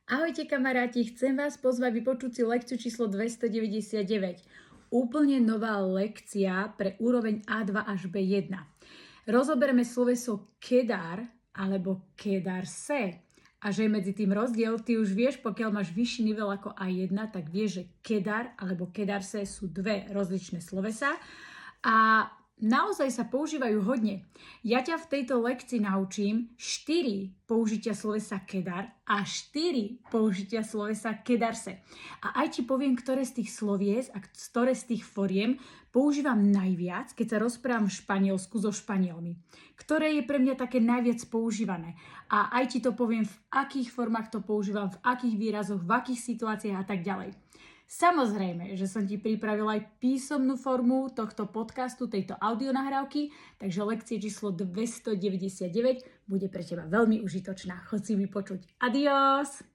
Ahojte kamaráti, chcem vás pozvať vypočuť si lekciu číslo 299. Úplne nová lekcia pre úroveň A2 až B1. Rozoberieme sloveso kedar alebo kedarse. A že je medzi tým rozdiel, ty už vieš, pokiaľ máš vyšší nivel ako A1, tak vieš, že kedar alebo kedarse sú dve rozličné slovesa a naozaj sa používajú hodne. Ja ťa v tejto lekcii naučím 4 použitia slovesa kedar a 4 použitia slovesa kedarse. A aj ti poviem, ktoré z tých slovies a ktoré z tých foriem používam najviac, keď sa rozprávam v Španielsku so Španielmi. Ktoré je pre mňa také najviac používané. A aj ti to poviem, v akých formách to používam, v akých výrazoch, v akých situáciách a tak ďalej. Samozrejme, že som ti pripravila aj písomnú formu tohto podcastu, tejto audionahrávky, takže lekcie číslo 299 bude pre teba veľmi užitočná. Chod si vypočuť. Adios!